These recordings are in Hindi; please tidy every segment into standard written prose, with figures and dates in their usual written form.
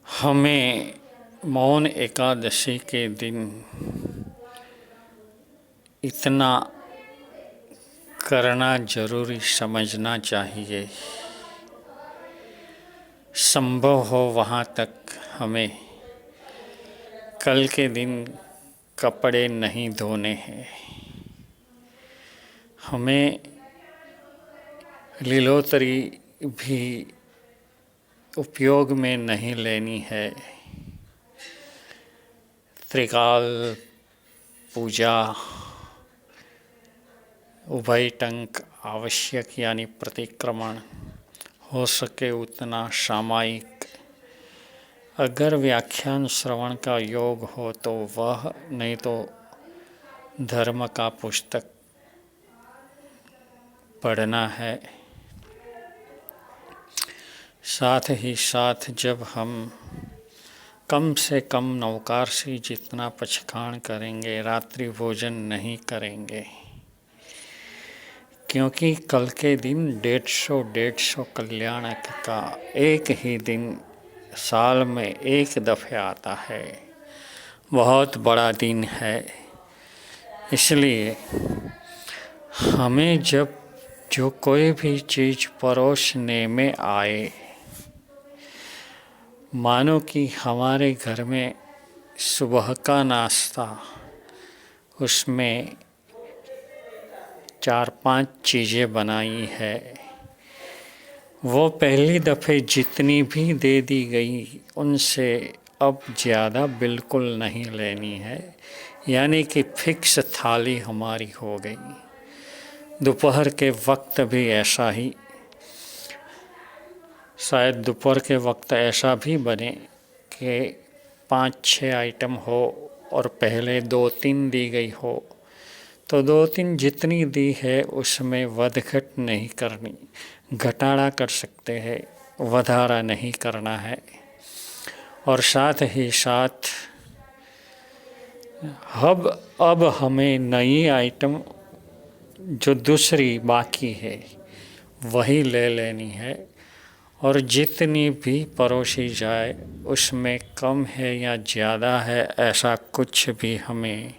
हमें मौन एकादशी के दिन इतना करना जरूरी समझना चाहिए। संभव हो वहाँ तक हमें कल के दिन कपड़े नहीं धोने हैं। हमें लीलोतरी भी उपयोग में नहीं लेनी है। त्रिकाल पूजा उभयटंक आवश्यक यानी प्रतिक्रमण हो सके उतना सामायिक। अगर व्याख्यान श्रवण का योग हो तो वह, नहीं तो धर्म का पुस्तक पढ़ना है। साथ ही साथ जब हम कम से कम नवकारसी जितना पचखान करेंगे, रात्रि भोजन नहीं करेंगे, क्योंकि कल के दिन 150 कल्याणक का एक ही दिन साल में एक दफ़े आता है। बहुत बड़ा दिन है। इसलिए हमें जब जो कोई भी चीज़ परोसने में आए, मानो कि हमारे घर में सुबह का नाश्ता, उसमें 4-5 चीज़ें बनाई है, वो पहली दफ़े जितनी भी दे दी गई उनसे अब ज़्यादा बिल्कुल नहीं लेनी है। यानी कि फिक्स थाली हमारी हो गई। दोपहर के वक्त भी ऐसा ही, शायद दोपहर के वक्त ऐसा भी बने कि 5-6 आइटम हो और पहले 2-3 दी गई हो, तो 2-3 जितनी दी है उसमें वध-घट नहीं करनी। घटाड़ा कर सकते हैं, वधारा नहीं करना है। और साथ ही साथ अब हमें नई आइटम जो दूसरी बाकी है वही ले लेनी है। और जितनी भी परोसी जाए उसमें कम है या ज़्यादा है ऐसा कुछ भी हमें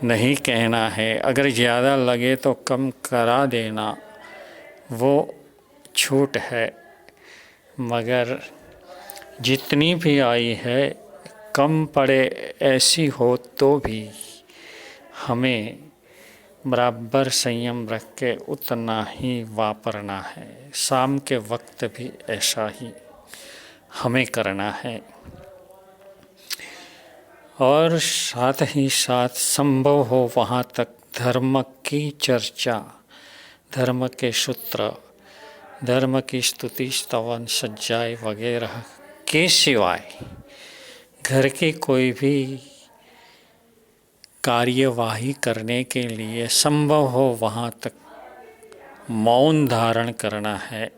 नहीं कहना है। अगर ज़्यादा लगे तो कम करा देना, वो छूट है। मगर जितनी भी आई है कम पड़े ऐसी हो तो भी हमें बराबर संयम रख के उतना ही वापरना है। शाम के वक्त भी ऐसा ही हमें करना है। और साथ ही साथ संभव हो वहाँ तक धर्म की चर्चा, धर्म के सूत्र, धर्म की स्तुति स्तवन सज्जाए वगैरह के सिवाय घर की कोई भी कार्यवाही करने के लिए संभव हो वहाँ तक मौन धारण करना है।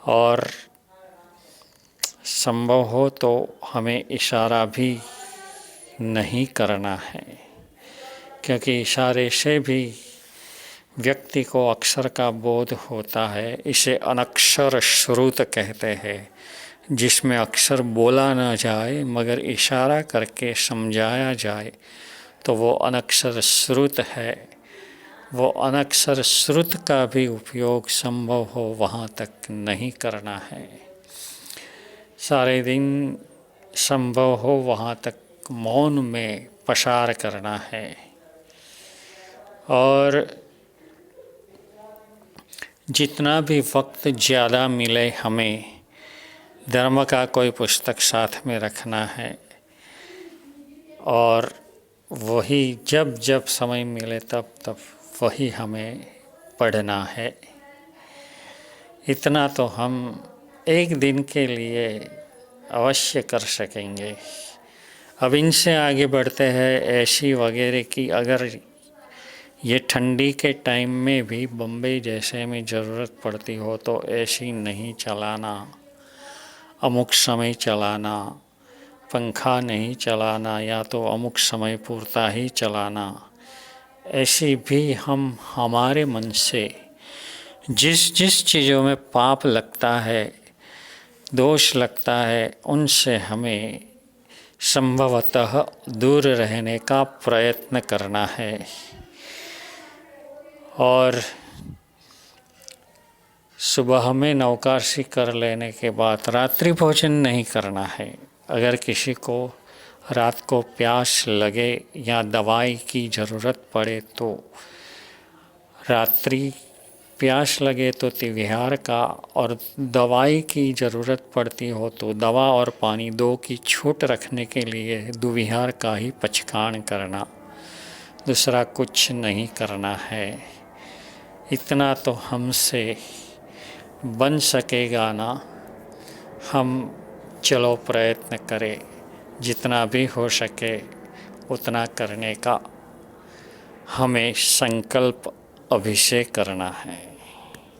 और संभव हो तो हमें इशारा भी नहीं करना है, क्योंकि इशारे से भी व्यक्ति को अक्षर का बोध होता है। इसे अनक्षर श्रुत कहते हैं, जिसमें अक्षर बोला न जाए मगर इशारा करके समझाया जाए तो वो अनक्षर श्रुत है। वो अनक्षर श्रुत का भी उपयोग संभव हो वहाँ तक नहीं करना है। सारे दिन संभव हो वहाँ तक मौन में पसार करना है। और जितना भी वक्त ज़्यादा मिले हमें धर्म का कोई पुस्तक साथ में रखना है। और वही जब जब समय मिले तब तब वही हमें पढ़ना है। इतना तो हम एक दिन के लिए अवश्य कर सकेंगे। अब इनसे आगे बढ़ते हैं एसी वगैरह की। अगर ये ठंडी के टाइम में भी बम्बई जैसे में ज़रूरत पड़ती हो तो एसी नहीं चलाना, अमुक समय चलाना, पंखा नहीं चलाना या तो अमुक समय पूरता ही चलाना। ऐसी भी हम हमारे मन से जिस जिस चीज़ों में पाप लगता है दोष लगता है उनसे हमें संभवतः दूर रहने का प्रयत्न करना है। और सुबह में नौकाशी कर लेने के बाद रात्रि भोजन नहीं करना है। अगर किसी को रात को प्यास लगे या दवाई की ज़रूरत पड़े तो रात्रि प्यास लगे तो त्रिविहार का, और दवाई की ज़रूरत पड़ती हो तो दवा और पानी दो की छूट रखने के लिए द्विविहार का ही पचकान करना, दूसरा कुछ नहीं करना है। इतना तो हमसे बन सकेगा ना, हम चलो प्रयत्न करें, जितना भी हो सके उतना करने का हमें संकल्प अभिषेक करना है।